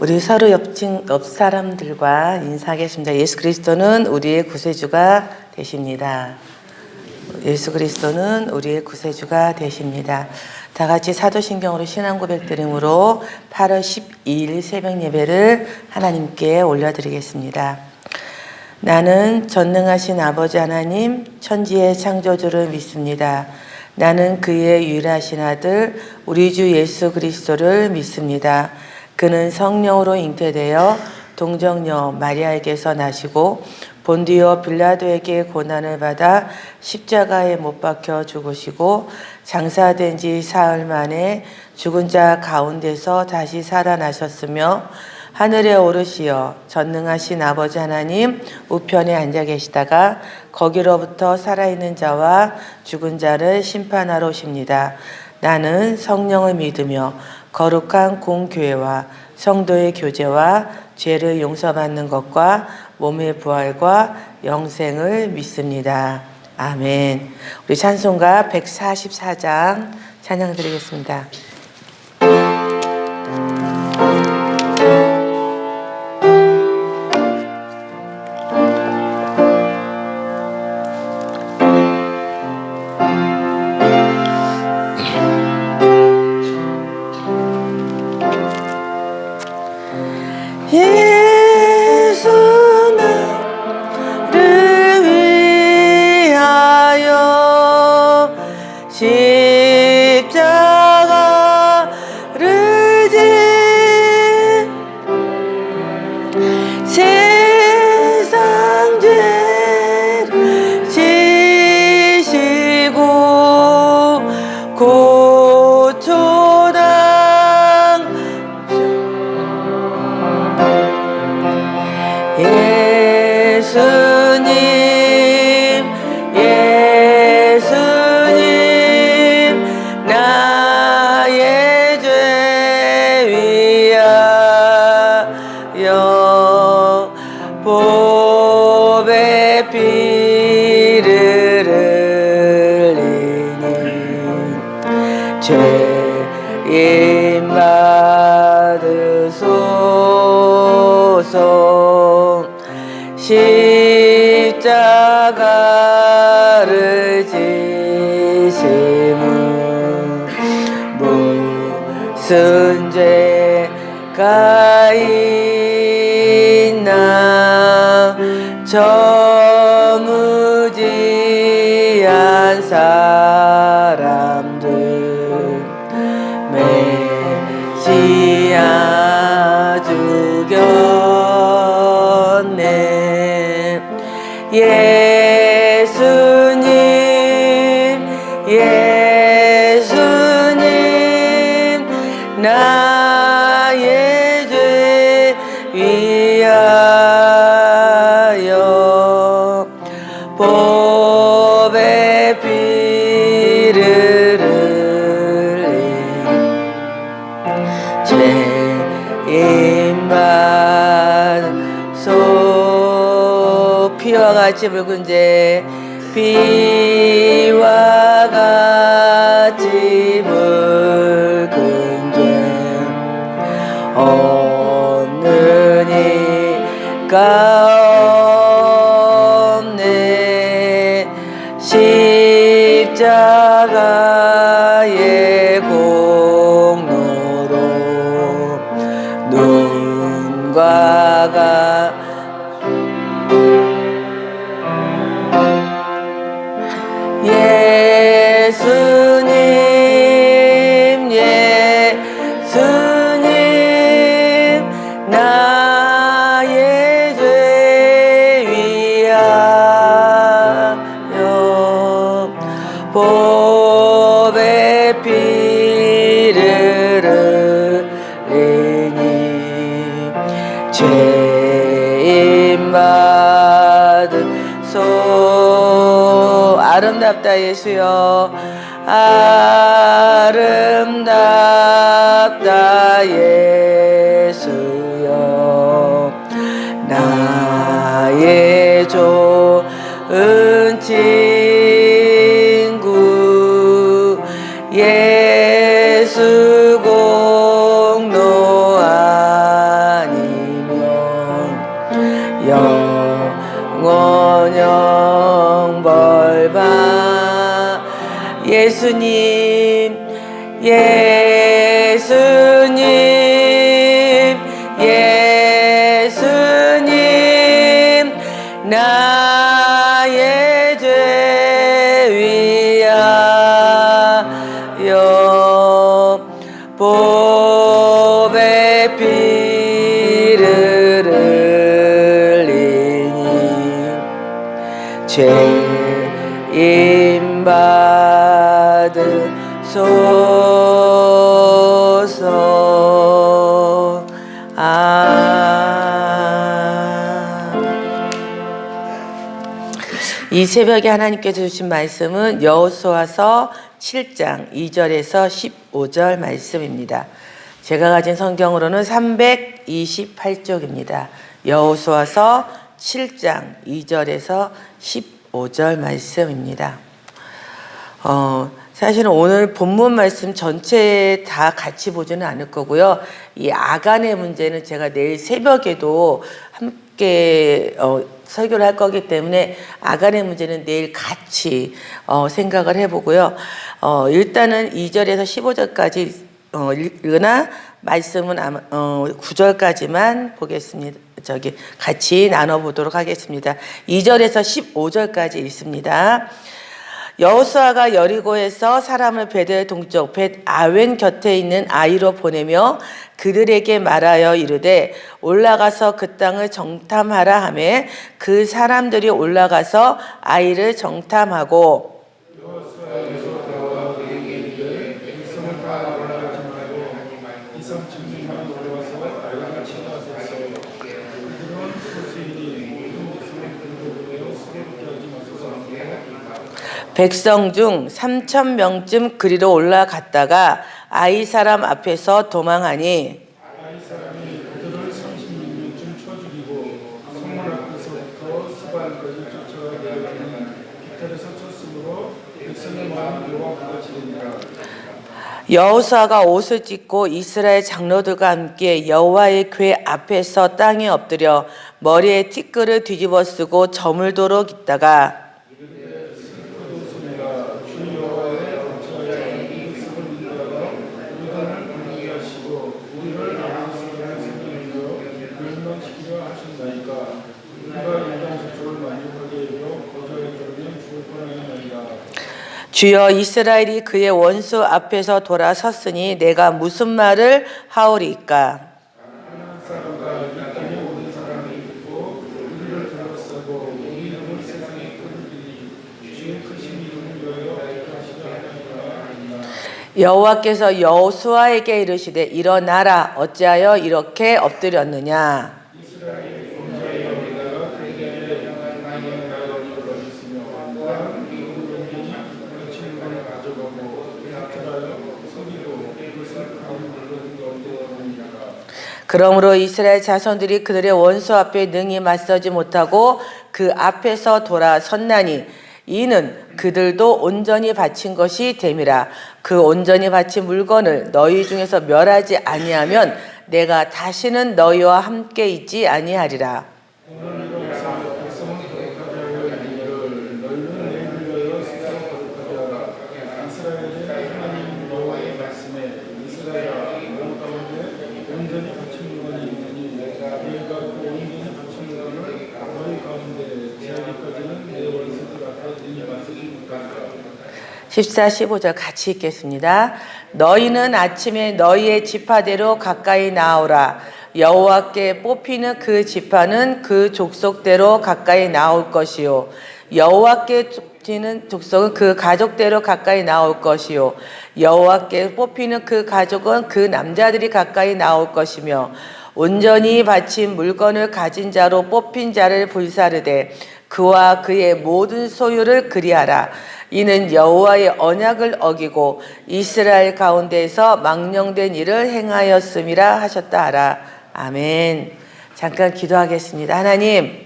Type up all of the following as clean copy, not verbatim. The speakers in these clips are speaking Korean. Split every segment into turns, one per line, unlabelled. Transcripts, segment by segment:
우리 서로 옆 사람들과 인사하겠습니다. 예수 그리스도는 우리의 구세주가 되십니다. 예수 그리스도는 우리의 구세주가 되십니다. 다 같이 사도신경으로 신앙 고백 드림으로 8월 12일 새벽 예배를 하나님께 올려드리겠습니다. 나는 전능하신 아버지 하나님 천지의 창조주를 믿습니다. 나는 그의 유일하신 아들 우리 주 예수 그리스도를 믿습니다. 그는 성령으로 잉태되어 동정녀 마리아에게서 나시고 본디오 빌라도에게 고난을 받아 십자가에 못 박혀 죽으시고 장사된 지 사흘 만에 죽은 자 가운데서 다시 살아나셨으며 하늘에 오르시어 전능하신 아버지 하나님 우편에 앉아 계시다가 거기로부터 살아있는 자와 죽은 자를 심판하러 오십니다. 나는 성령을 믿으며 거룩한 공교회와 성도의 교제와 죄를 용서받는 것과 몸의 부활과 영생을 믿습니다. 아멘. 우리 찬송가 144장 찬양 드리겠습니다.
십자가를 지심은 무슨 죄가 있나 저무지한 사람들 메시아 죽였네. 예수님 나의 죄 위하여 보배 피를 흘린 죄인만 소 피와 같이 붉은 죄 피와 같이 붉은 죄 없느니가 없네. 십자가의 공로로 눈과 가 예수님 나의 죄 위하여 보배 피를 흘리니 죄인 받은 소 아름답다 예수여 아름답다 예수여 나의 좋은 친구 예수 공로 예수님 예수님 예수님 나의 죄 위하여 보배 피를 흘리니 죄임 받으소서. 이 새벽에 하나님께서 주신 말씀은 여호수아서 7장 2절에서 15절 말씀입니다. 제가 가진 성경으로는 328쪽입니다. 여호수아서 7장 2절에서 15절 말씀입니다. 사실은 오늘 본문 말씀 전체 다 같이 보지는 않을 거고요. 이 아간의 문제는 제가 내일 새벽에도 함께 설교를 할 거기 때문에 아간의 문제는 내일 같이 생각을 해보고요. 일단은 2절에서 15절까지 읽으나 말씀은 아마 9절까지만 보겠습니다. 같이 나눠보도록 하겠습니다. 2절에서 15절까지 읽습니다. 여호수아가 여리고에서 사람을 베델 동쪽 벳 아웬 곁에 있는 아이로 보내며 그들에게 말하여 이르되 올라가서 그 땅을 정탐하라 하매 그 사람들이 올라가서 아이를 정탐하고 백성 중 3,000명쯤 그리로 올라갔다가 아이 사람 앞에서 도망하니
아이 사람이 그들을 36년쯤 쳐 죽이고 성문 앞에서부터 스발까지 쫓아가 내려가는 깃털에서 쳤으므로 백성의 마음이 여호와보다 지르니라.
여호수아가 옷을 찢고 이스라엘 장로들과 함께 여호와의 궤 앞에서 땅에 엎드려 머리에 티끌을 뒤집어 쓰고 저물도록 있다가 주여 이스라엘이 그의 원수 앞에서 돌아섰으니 내가 무슨 말을 하오리까? 여호와께서 여호수아에게 이르시되 일어나라 어찌하여 이렇게 엎드렸느냐? 그러므로 이스라엘 자손들이 그들의 원수 앞에 능히 맞서지 못하고 그 앞에서 돌아섰나니 이는 그들도 온전히 바친 것이 됨이라. 그 온전히 바친 물건을 너희 중에서 멸하지 아니하면 내가 다시는 너희와 함께 있지 아니하리라. 십 14, 15절 같이 읽겠습니다. 너희는 아침에 너희의 지파대로 가까이 나오라. 여호와께 뽑히는 그 지파는 그 족속대로 가까이 나올 것이요. 여호와께 뽑히는 족속은 그 가족대로 가까이 나올 것이요. 여호와께 뽑히는 그 가족은 그 남자들이 가까이 나올 것이며 온전히 바친 물건을 가진 자로 뽑힌 자를 불사르되 그와 그의 모든 소유를 그리하라. 이는 여호와의 언약을 어기고 이스라엘 가운데에서 망령된 일을 행하였음이라 하셨다 하라. 아멘. 잠깐 기도하겠습니다. 하나님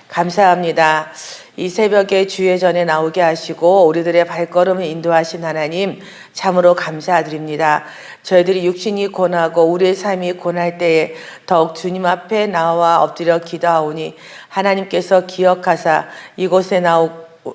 감사합니다. 이 새벽에 주의 전에 나오게 하시고 우리들의 발걸음을 인도하신 하나님 참으로 감사드립니다. 저희들이 육신이 고나고 우리의 삶이 고날 때에 더욱 주님 앞에 나와 엎드려 기도하오니 하나님께서 기억하사 이곳에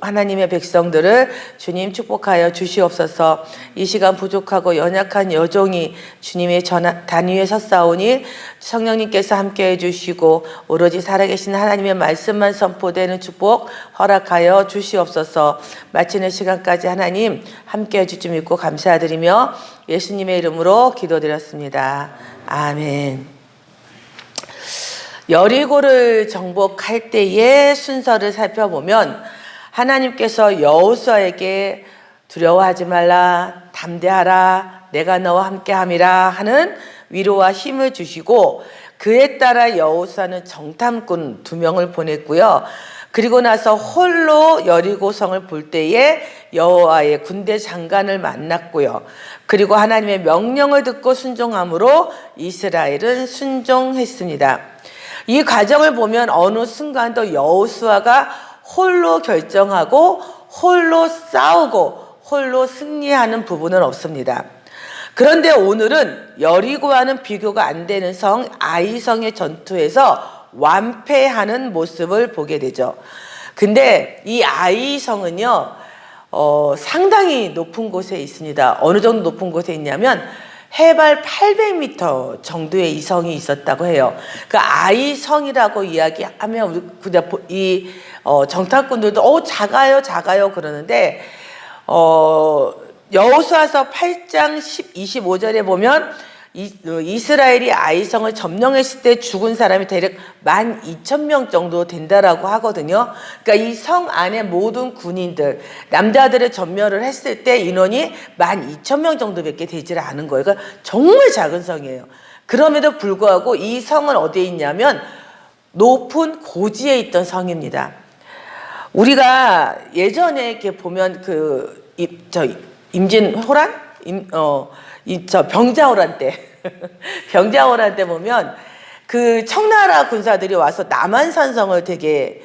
하나님의 백성들을 주님 축복하여 주시옵소서. 이 시간 부족하고 연약한 여종이 주님의 단위에 섰사오니 성령님께서 함께해 주시고 오로지 살아계신 하나님의 말씀만 선포되는 축복 허락하여 주시옵소서. 마치는 시간까지 하나님 함께해 주실 줄 믿고 감사드리며 예수님의 이름으로 기도드렸습니다. 아멘. 여리고를 정복할 때의 순서를 살펴보면 하나님께서 여호수아에게 두려워하지 말라, 담대하라, 내가 너와 함께함이라 하는 위로와 힘을 주시고 그에 따라 여호수아는 정탐꾼 2명을 보냈고요. 그리고 나서 홀로 여리고성을 볼 때에 여호와의 군대 장관을 만났고요. 그리고 하나님의 명령을 듣고 순종함으로 이스라엘은 순종했습니다. 이 과정을 보면 어느 순간도 여호수아가 홀로 결정하고 홀로 싸우고 홀로 승리하는 부분은 없습니다. 그런데 오늘은 여리고와는 비교가 안 되는 성 아이성의 전투에서 완패하는 모습을 보게 되죠. 근데 이 아이성은요 상당히 높은 곳에 있습니다. 어느 정도 높은 곳에 있냐면 해발 800m 정도의 이 성이 있었다고 해요. 그 아이성이라고 이야기하면 우리 그냥 이 정탐꾼들도 작아요 그러는데 여호수아서 8장 25절에 보면 이스라엘이 아이성을 점령했을 때 죽은 사람이 대략 12,000명 정도 된다라고 하거든요. 그러니까 이 성 안에 모든 군인들, 남자들을 전멸을 했을 때 인원이 12,000명 정도밖에 되질 않은 거예요. 그러니까 정말 작은 성이에요. 그럼에도 불구하고 이 성은 어디에 있냐면 높은 고지에 있던 성입니다. 우리가 예전에 이렇게 보면 임진호란? 병자호란 때 병자호란 때 보면 그 청나라 군사들이 와서 남한산성을 되게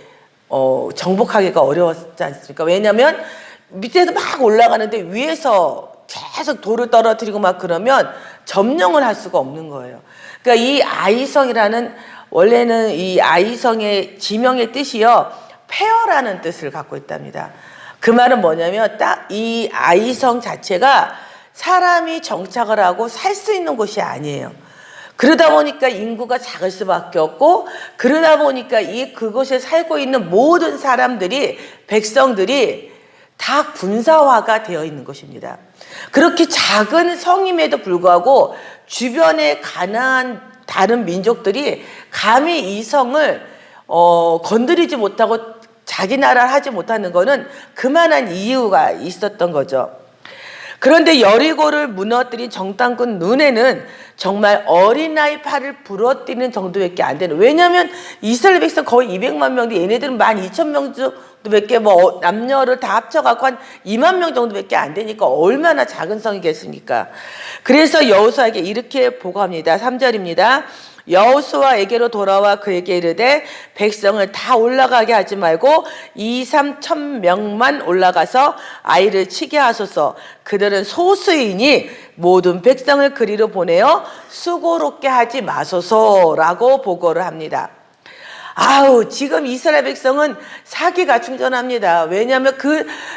정복하기가 어려웠지 않습니까? 왜냐하면 밑에서 막 올라가는데 위에서 계속 돌을 떨어뜨리고 막 그러면 점령을 할 수가 없는 거예요. 그러니까 이 아이성이라는 원래는 이 아이성의 지명의 뜻이요 폐허라는 뜻을 갖고 있답니다. 그 말은 뭐냐면 딱 이 아이성 자체가 사람이 정착을 하고 살 수 있는 곳이 아니에요. 그러다 보니까 인구가 작을 수밖에 없고 그러다 보니까 그곳에 살고 있는 모든 사람들이 백성들이 다 군사화가 되어 있는 것입니다. 그렇게 작은 성임에도 불구하고 주변에 가난한 다른 민족들이 감히 이 성을 건드리지 못하고 자기 나라를 하지 못하는 것은 그만한 이유가 있었던 거죠. 그런데 여리고를 무너뜨린 정탐꾼 눈에는 정말 어린아이 팔을 부러뜨리는 정도밖에 안 되는. 왜냐하면 이스라엘 백성 거의 200만 명인데 얘네들은 12,000명 정도밖에 남녀를 다 합쳐갖고 한 2만 명 정도밖에 안 되니까 얼마나 작은 성이겠습니까? 그래서 여호수아에게 이렇게 보고합니다. 3절입니다. 여호수아에게로 돌아와 그에게 이르되 백성을 다 올라가게 하지 말고 2,000~3,000명만 올라가서 아이를 치게 하소서. 그들은 소수이니 모든 백성을 그리로 보내어 수고롭게 하지 마소서라고 보고를 합니다. 지금 이스라엘 백성은 사기가 충전합니다. 왜냐하면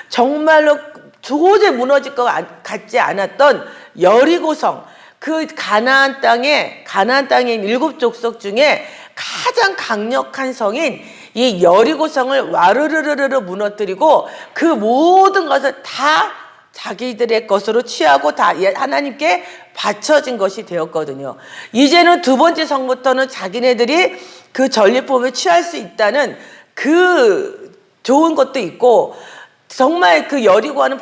정말로 도저히 무너질 것 같지 않았던 여리고성, 그 가나안 땅의 7족속 중에 가장 강력한 성인 이 여리고성을 와르르르르 무너뜨리고 그 모든 것을 다 자기들의 것으로 취하고 다 하나님께 바쳐진 것이 되었거든요. 이제는 두 번째 성부터는 자기네들이 그 전리품을 취할 수 있다는 그 좋은 것도 있고 정말 그 여리고와는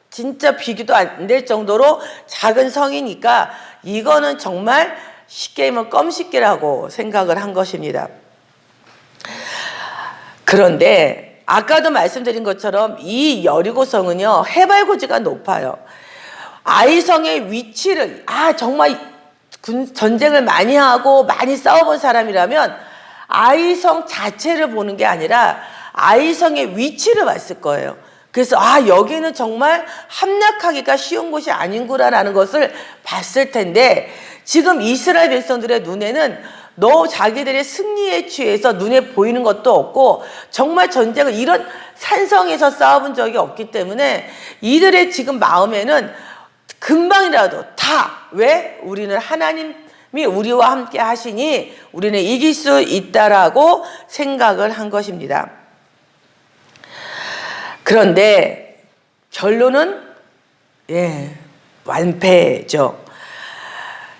진짜 비교도 안 될 정도로 작은 성이니까 이거는 정말 쉽게 하면 껌씹기라고 생각을 한 것입니다. 그런데 아까도 말씀드린 것처럼 이 여리고성은요 해발고지가 높아요. 아이성의 위치를 정말 전쟁을 많이 하고 많이 싸워본 사람이라면 아이성 자체를 보는 게 아니라 아이성의 위치를 봤을 거예요. 그래서 여기는 정말 함락하기가 쉬운 곳이 아닌구나라는 것을 봤을 텐데 지금 이스라엘 백성들의 눈에는 너무 자기들의 승리에 취해서 눈에 보이는 것도 없고 정말 전쟁을 이런 산성에서 싸워본 적이 없기 때문에 이들의 지금 마음에는 금방이라도 왜? 우리는 하나님이 우리와 함께 하시니 우리는 이길 수 있다라고 생각을 한 것입니다. 그런데 결론은 완패죠.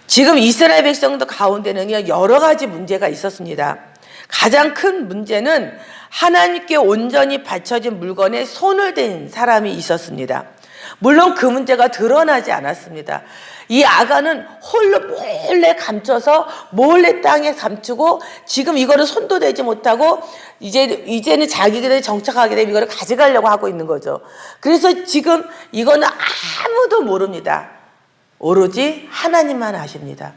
지금 이스라엘 백성들 가운데는 여러 가지 문제가 있었습니다. 가장 큰 문제는 하나님께 온전히 바쳐진 물건에 손을 댄 사람이 있었습니다. 물론 그 문제가 드러나지 않았습니다. 이 아간은 홀로 몰래 감춰서 몰래 땅에 감추고 지금 이거를 손도 대지 못하고 이제는 자기들이 정착하게 되면 이거를 가져가려고 하고 있는 거죠. 그래서 지금 이거는 아무도 모릅니다. 오로지 하나님만 아십니다.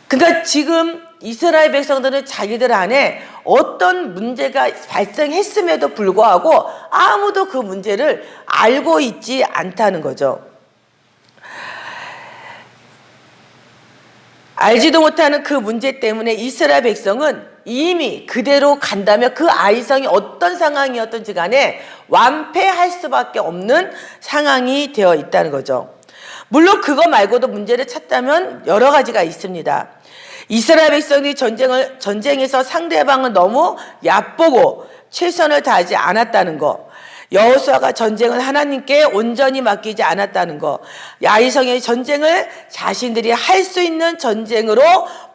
그러니까 지금 이스라엘 백성들은 자기들 안에 어떤 문제가 발생했음에도 불구하고 아무도 그 문제를 알고 있지 않다는 거죠. 알지도 못하는 그 문제 때문에 이스라엘 백성은 이미 그대로 간다면 그 아이성이 어떤 상황이었든지 간에 완패할 수밖에 없는 상황이 되어 있다는 거죠. 물론 그거 말고도 문제를 찾다면 여러 가지가 있습니다. 이스라엘 백성이 전쟁에서 상대방을 너무 얕보고 최선을 다하지 않았다는 거, 여호수아가 전쟁을 하나님께 온전히 맡기지 않았다는 거, 아이성의 전쟁을 자신들이 할 수 있는 전쟁으로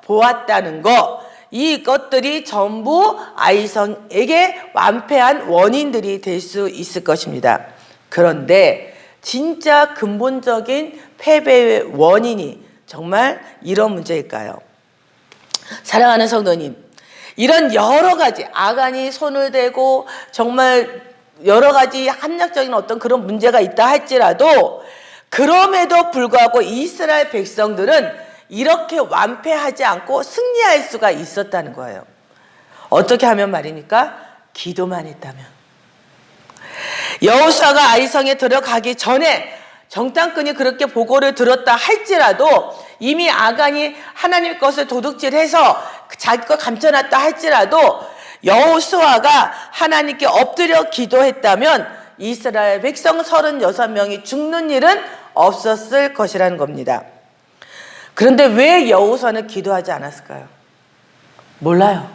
보았다는 거, 이것들이 전부 아이성에게 완패한 원인들이 될 수 있을 것입니다. 그런데 진짜 근본적인 패배의 원인이 정말 이런 문제일까요? 사랑하는 성도님, 이런 여러 가지 아간이 손을 대고 정말 여러 가지 합리적인 어떤 그런 문제가 있다 할지라도 그럼에도 불구하고 이스라엘 백성들은 이렇게 완패하지 않고 승리할 수가 있었다는 거예요. 어떻게 하면 말입니까? 기도만 했다면. 여호수아가 아이성에 들어가기 전에 정탐꾼이 그렇게 보고를 들었다 할지라도 이미 아간이 하나님 것을 도둑질해서 자기 것 감춰놨다 할지라도 여호수아가 하나님께 엎드려 기도했다면 이스라엘 백성 36명이 죽는 일은 없었을 것이라는 겁니다. 그런데 왜 여호수아는 기도하지 않았을까요? 몰라요.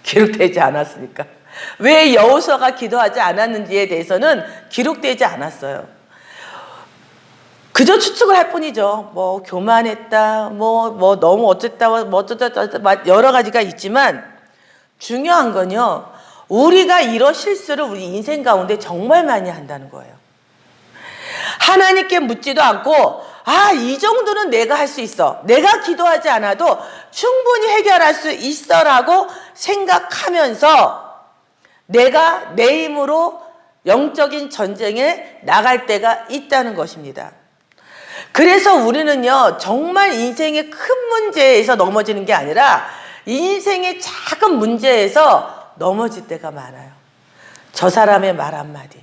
기록되지 않았으니까. 왜 여호수아가 기도하지 않았는지에 대해서는 기록되지 않았어요. 그저 추측을 할 뿐이죠. 뭐 교만했다, 뭐 너무 어쨌다, 여러 가지가 있지만 중요한 건요, 우리가 이런 실수를 우리 인생 가운데 정말 많이 한다는 거예요. 하나님께 묻지도 않고 이 정도는 내가 할 수 있어, 내가 기도하지 않아도 충분히 해결할 수 있어라고 생각하면서 내가 내 힘으로 영적인 전쟁에 나갈 때가 있다는 것입니다. 그래서 우리는요, 정말 인생의 큰 문제에서 넘어지는 게 아니라 인생의 작은 문제에서 넘어질 때가 많아요. 저 사람의 말 한마디,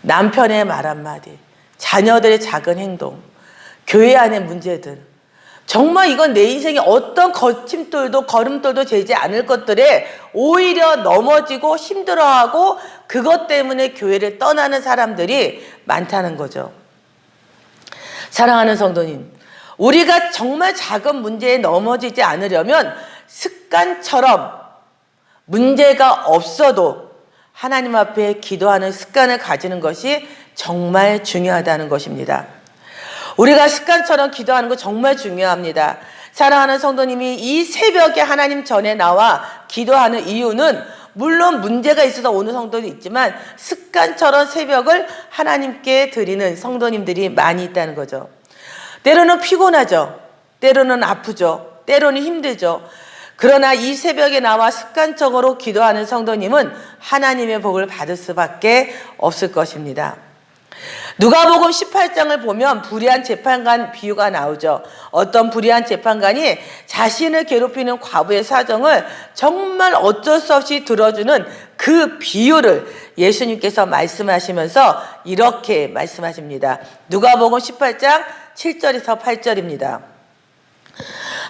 남편의 말 한마디, 자녀들의 작은 행동, 교회 안의 문제들, 정말 이건 내 인생에 어떤 거침돌도 걸음돌도 되지 않을 것들에 오히려 넘어지고 힘들어하고 그것 때문에 교회를 떠나는 사람들이 많다는 거죠. 사랑하는 성도님, 우리가 정말 작은 문제에 넘어지지 않으려면 습관처럼 문제가 없어도 하나님 앞에 기도하는 습관을 가지는 것이 정말 중요하다는 것입니다. 우리가 습관처럼 기도하는 거 정말 중요합니다. 사랑하는 성도님이 이 새벽에 하나님 전에 나와 기도하는 이유는 물론 문제가 있어서 오는 성도도 있지만 습관처럼 새벽을 하나님께 드리는 성도님들이 많이 있다는 거죠. 때로는 피곤하죠. 때로는 아프죠. 때로는 힘들죠. 그러나 이 새벽에 나와 습관적으로 기도하는 성도님은 하나님의 복을 받을 수밖에 없을 것입니다. 누가복음 18장을 보면 불의한 재판관 비유가 나오죠. 어떤 불의한 재판관이 자신을 괴롭히는 과부의 사정을 정말 어쩔 수 없이 들어주는 그 비유를 예수님께서 말씀하시면서 이렇게 말씀하십니다. 누가복음 18장 7절에서 8절입니다.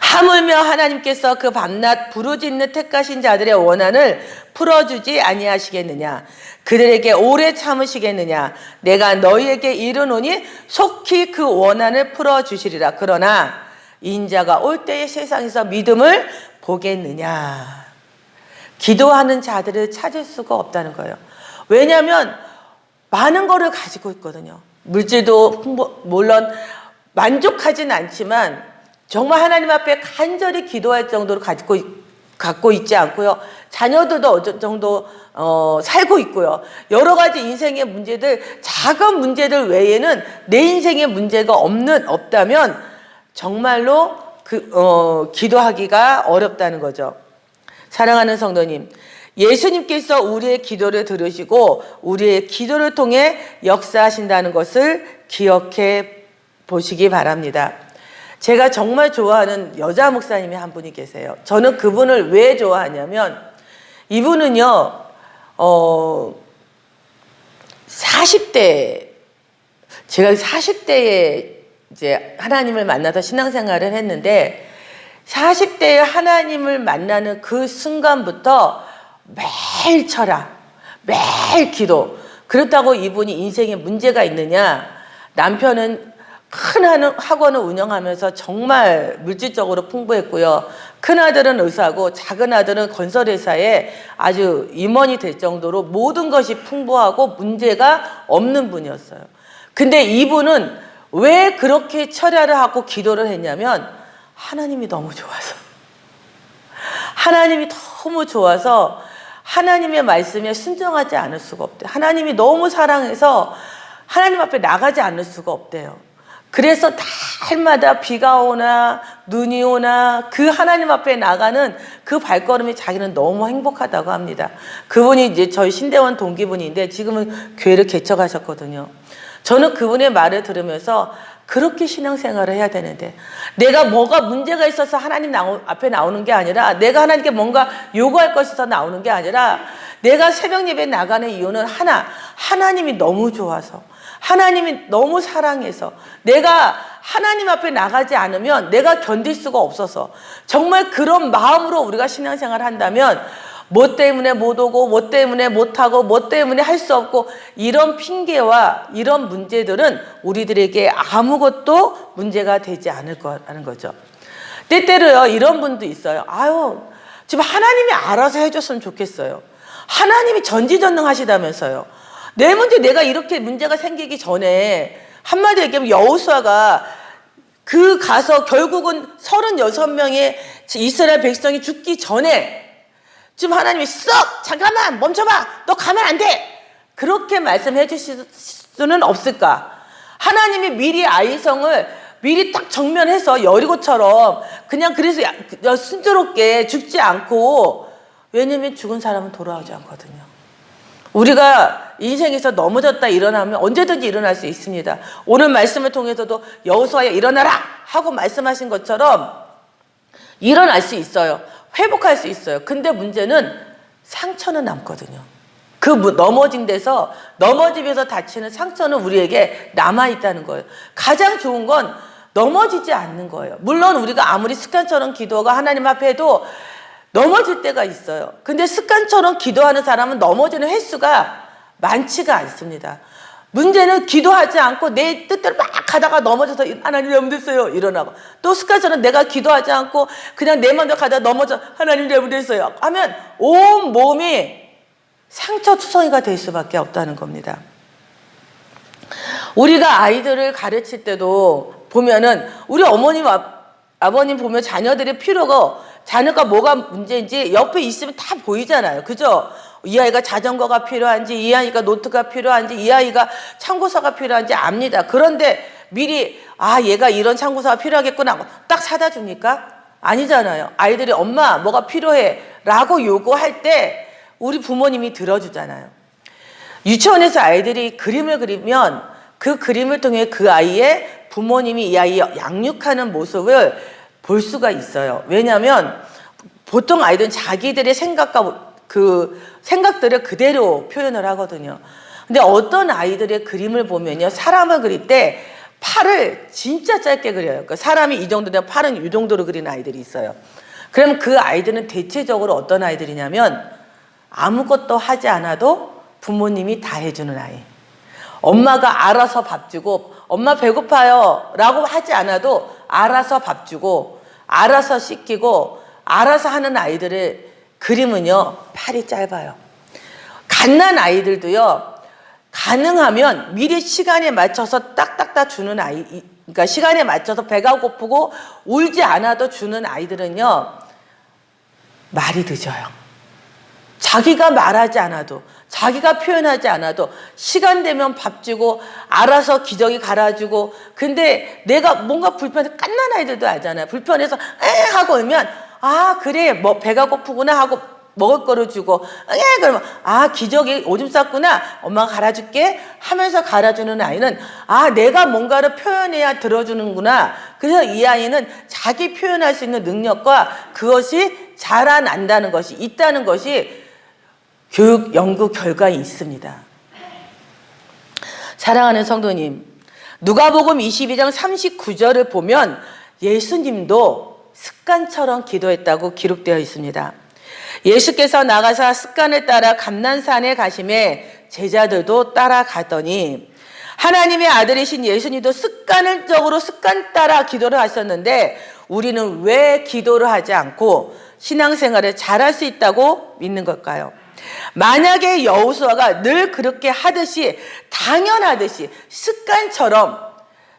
하물며 하나님께서 그 밤낮 부르짖는 택하신 자들의 원한을 풀어주지 아니하시겠느냐. 그들에게 오래 참으시겠느냐. 내가 너희에게 이르노니 속히 그 원한을 풀어주시리라. 그러나 인자가 올 때에 세상에서 믿음을 보겠느냐. 기도하는 자들을 찾을 수가 없다는 거예요. 왜냐하면 많은 거를 가지고 있거든요. 물질도 물론 만족하진 않지만 정말 하나님 앞에 간절히 기도할 정도로 갖고 있지 않고요. 자녀들도 어느 정도 살고 있고요. 여러 가지 인생의 문제들, 작은 문제들 외에는 내 인생의 문제가 없다면 정말로 기도하기가 어렵다는 거죠. 사랑하는 성도님, 예수님께서 우리의 기도를 들으시고 우리의 기도를 통해 역사하신다는 것을 기억해 보시기 바랍니다. 제가 정말 좋아하는 여자 목사님이 한 분이 계세요. 저는 그분을 왜 좋아하냐면 이분은요 40대, 제가 40대에 이제 하나님을 만나서 신앙생활을 했는데 40대에 하나님을 만나는 그 순간부터 매일 철학, 매일 기도. 그렇다고 이분이 인생에 문제가 있느냐? 남편은 큰 학원을 운영하면서 정말 물질적으로 풍부했고요. 큰아들은 의사고 작은 아들은 건설회사에 아주 임원이 될 정도로 모든 것이 풍부하고 문제가 없는 분이었어요. 근데 이분은 왜 그렇게 철야를 하고 기도를 했냐면 하나님이 너무 좋아서. 하나님이 너무 좋아서 하나님의 말씀에 순종하지 않을 수가 없대요. 하나님이 너무 사랑해서 하나님 앞에 나가지 않을 수가 없대요. 그래서 달마다 비가 오나 눈이 오나 그 하나님 앞에 나가는 그 발걸음이 자기는 너무 행복하다고 합니다. 그분이 이제 저희 신대원 동기분인데 지금은 교회를 개척하셨거든요. 저는 그분의 말을 들으면서 그렇게 신앙생활을 해야 되는데 내가 뭐가 문제가 있어서 하나님 앞에 나오는 게 아니라 내가 하나님께 뭔가 요구할 것이 있어서 나오는 게 아니라 내가 새벽 예배 나가는 이유는 하나님이 너무 좋아서 하나님이 너무 사랑해서 내가 하나님 앞에 나가지 않으면 내가 견딜 수가 없어서 정말 그런 마음으로 우리가 신앙생활을 한다면 뭐 때문에 못 오고 뭐 때문에 못하고 뭐 때문에 할 수 없고 이런 핑계와 이런 문제들은 우리들에게 아무것도 문제가 되지 않을 거라는 거죠. 때때로요 이런 분도 있어요. 아유 지금 하나님이 알아서 해줬으면 좋겠어요. 하나님이 전지전능하시다면서요. 내 문제 내가 이렇게 문제가 생기기 전에 한마디로 얘기하면 여호수아가 가서 결국은 36명의 이스라엘 백성이 죽기 전에 지금 하나님이 잠깐만 멈춰봐 너 가면 안 돼 그렇게 말씀해 주실 수는 없을까? 하나님이 미리 아이성을 미리 딱 정면해서 여리고처럼 그냥 그래서 순조롭게 죽지 않고 왜냐면 죽은 사람은 돌아오지 않거든요. 우리가 인생에서 넘어졌다 일어나면 언제든지 일어날 수 있습니다. 오늘 말씀을 통해서도 여호수아야 일어나라 하고 말씀하신 것처럼 일어날 수 있어요. 회복할 수 있어요. 근데 문제는 상처는 남거든요. 넘어진 데서 넘어지면서 다치는 상처는 우리에게 남아있다는 거예요. 가장 좋은 건 넘어지지 않는 거예요. 물론 우리가 아무리 습관처럼 기도가 하나님 앞에 해도 넘어질 때가 있어요. 근데 습관처럼 기도하는 사람은 넘어지는 횟수가 많지가 않습니다. 문제는 기도하지 않고 내 뜻대로 막 가다가 넘어져서 하나님 잘못했어요 일어나고 또 습관처럼 내가 기도하지 않고 그냥 내 맘대로 가다가 넘어져 하나님 잘못했어요 하면 온 몸이 상처투성이가 될 수밖에 없다는 겁니다. 우리가 아이들을 가르칠 때도 보면은 우리 어머님 아버님 보면 자녀가 뭐가 문제인지 옆에 있으면 다 보이잖아요. 그죠? 이 아이가 자전거가 필요한지 이 아이가 노트가 필요한지 이 아이가 참고서가 필요한지 압니다. 그런데 미리 얘가 이런 참고서가 필요하겠구나 하고 딱 사다 줍니까? 아니잖아요. 아이들이 엄마 뭐가 필요해 라고 요구할 때 우리 부모님이 들어주잖아요. 유치원에서 아이들이 그림을 그리면 그 그림을 통해 그 아이의 부모님이 이 아이 양육하는 모습을 볼 수가 있어요. 왜냐하면 보통 아이들은 자기들의 생각들을 그대로 표현을 하거든요. 근데 어떤 아이들의 그림을 보면요. 사람을 그릴 때 팔을 진짜 짧게 그려요. 그러니까 사람이 이 정도 되면 팔은 이 정도로 그리는 아이들이 있어요. 그럼 그 아이들은 대체적으로 어떤 아이들이냐면 아무것도 하지 않아도 부모님이 다 해주는 아이. 엄마가 알아서 밥 주고 엄마 배고파요 라고 하지 않아도 알아서 밥 주고 알아서 씻기고 알아서 하는 아이들의 그림은요, 팔이 짧아요. 갓난 아이들도요, 가능하면 미리 시간에 맞춰서 딱딱딱 주는 아이, 그러니까 시간에 맞춰서 배가 고프고 울지 않아도 주는 아이들은요, 말이 늦어요. 자기가 말하지 않아도, 자기가 표현하지 않아도 시간 되면 밥 주고 알아서 기저귀 갈아주고, 근데 내가 뭔가 불편해서 갓난 아이들도 알잖아요. 불편해서 에 하고 오면 아 그래 뭐 배가 고프구나 하고 먹을 거를 주고 에 그러면 아 기저귀 오줌 쌌구나 엄마가 갈아줄게 하면서 갈아주는 아이는 아 내가 뭔가를 표현해야 들어주는구나. 그래서 이 아이는 자기 표현할 수 있는 능력과 그것이 자라난다는 것이 있다는 것이 교육 연구 결과에 있습니다. 사랑하는 성도님, 누가복음 22장 39절을 보면 예수님도 습관처럼 기도했다고 기록되어 있습니다. 예수께서 나가사 습관을 따라 감난산에 가심에 제자들도 따라가더니 하나님의 아들이신 예수님도 습관적으로 습관 따라 기도를 하셨는데 우리는 왜 기도를 하지 않고 신앙생활을 잘할 수 있다고 믿는 걸까요? 만약에 여호수아가 늘 그렇게 하듯이 당연하듯이 습관처럼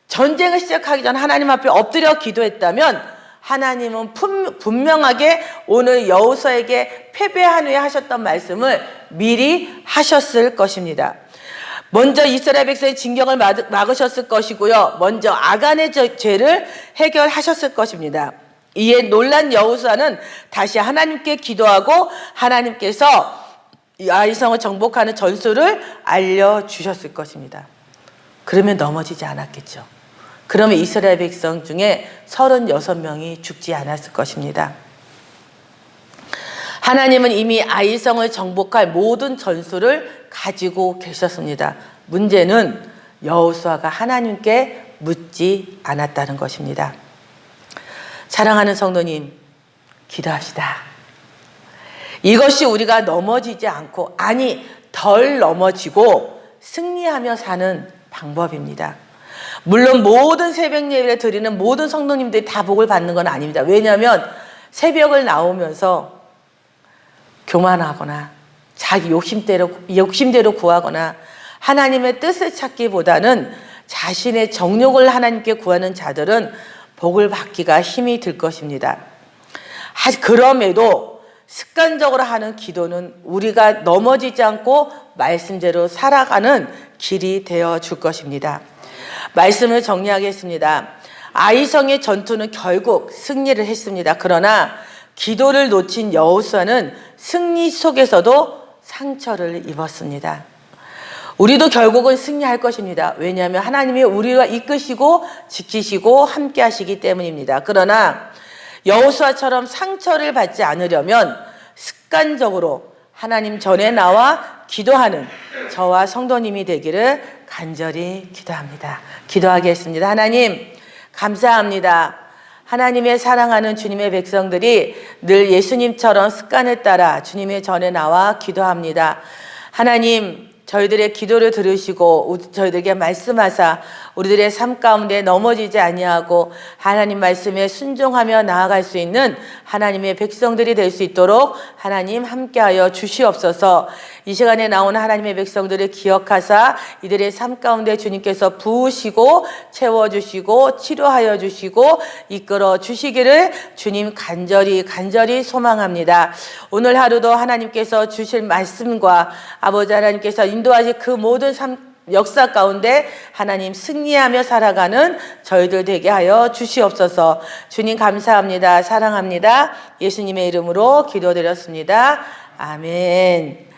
전쟁을 시작하기 전 하나님 앞에 엎드려 기도했다면 하나님은 분명하게 오늘 여호수아에게 패배한 후에 하셨던 말씀을 미리 하셨을 것입니다. 먼저 이스라엘 백성의 진격을 막으셨을 것이고요. 먼저 아간의 죄를 해결하셨을 것입니다. 이에 놀란 여호수아는 다시 하나님께 기도하고 하나님께서 아이성을 정복하는 전술을 알려주셨을 것입니다. 그러면 넘어지지 않았겠죠. 그러면 이스라엘 백성 중에 36명이 죽지 않았을 것입니다. 하나님은 이미 아이성을 정복할 모든 전술을 가지고 계셨습니다. 문제는 여호수아가 하나님께 묻지 않았다는 것입니다. 사랑하는 성도님, 기도합시다. 이것이 우리가 넘어지지 않고, 아니 덜 넘어지고 승리하며 사는 방법입니다. 물론 모든 새벽 예배를 드리는 모든 성도님들이 다 복을 받는 건 아닙니다. 왜냐하면 새벽을 나오면서 교만하거나 자기 욕심대로 구하거나 하나님의 뜻을 찾기보다는 자신의 정욕을 하나님께 구하는 자들은 복을 받기가 힘이 들 것입니다. 그럼에도 습관적으로 하는 기도는 우리가 넘어지지 않고 말씀대로 살아가는 길이 되어 줄 것입니다. 말씀을 정리하겠습니다. 아이성의 전투는 결국 승리를 했습니다. 그러나 기도를 놓친 여호수아는 승리 속에서도 상처를 입었습니다. 우리도 결국은 승리할 것입니다. 왜냐하면 하나님이 우리가 이끄시고 지키시고 함께 하시기 때문입니다. 그러나 여호수아처럼 상처를 받지 않으려면 습관적으로 하나님 전에 나와 기도하는 저와 성도님이 되기를 간절히 기도합니다. 기도하겠습니다. 하나님 감사합니다. 하나님의 사랑하는 주님의 백성들이 늘 예수님처럼 습관을 따라 주님의 전에 나와 기도합니다. 하나님 저희들의 기도를 들으시고 저희들에게 말씀하사 우리들의 삶 가운데 넘어지지 아니하고 하나님 말씀에 순종하며 나아갈 수 있는 하나님의 백성들이 될 수 있도록 하나님 함께하여 주시옵소서. 이 시간에 나오는 하나님의 백성들을 기억하사 이들의 삶 가운데 주님께서 부으시고 채워주시고 치료하여 주시고 이끌어 주시기를 주님 간절히 소망합니다. 오늘 하루도 하나님께서 주실 말씀과 아버지 하나님께서 인도하실 그 모든 역사 가운데 하나님 승리하며 살아가는 저희들 되게 하여 주시옵소서. 주님 감사합니다. 사랑합니다. 예수님의 이름으로 기도드렸습니다. 아멘.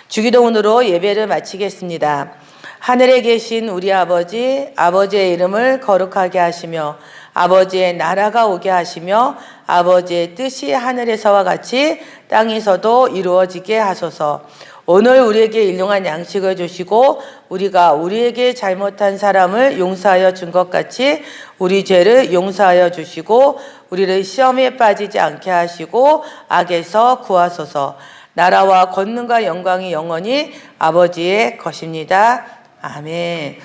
주기도문으로 예배를 마치겠습니다. 하늘에 계신 우리 아버지, 아버지의 이름을 거룩하게 하시며 아버지의 나라가 오게 하시며 아버지의 뜻이 하늘에서와 같이 땅에서도 이루어지게 하소서. 오늘 우리에게 일용할 양식을 주시고 우리가 우리에게 잘못한 사람을 용서하여 준 것 같이 우리 죄를 용서하여 주시고 우리를 시험에 빠지지 않게 하시고 악에서 구하소서. 나라와 권능과 영광이 영원히 아버지의 것입니다. 아멘.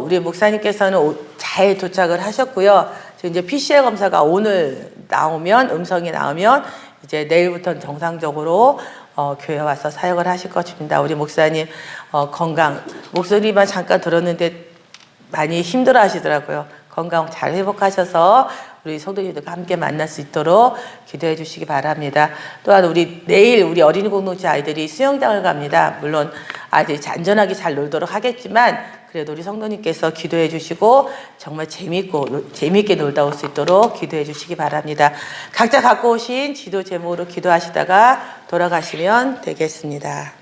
우리 목사님께서는 잘 도착을 하셨고요. 지금 이제 PCR 검사가 오늘 나오면 음성이 나오면 이제 내일부터는 정상적으로 교회 와서 사역을 하실 것입니다. 우리 목사님 건강 목소리만 잠깐 들었는데 많이 힘들어 하시더라고요. 건강 잘 회복하셔서 우리 성도님들과 함께 만날 수 있도록 기도해 주시기 바랍니다. 또한 우리 내일 우리 어린이 공동체 아이들이 수영장을 갑니다. 물론 아이들이 안전하게 잘 놀도록 하겠지만 그래도 우리 성도님께서 기도해 주시고 정말 재미있게 놀다 올 수 있도록 기도해 주시기 바랍니다. 각자 갖고 오신 지도 제목으로 기도하시다가 돌아가시면 되겠습니다.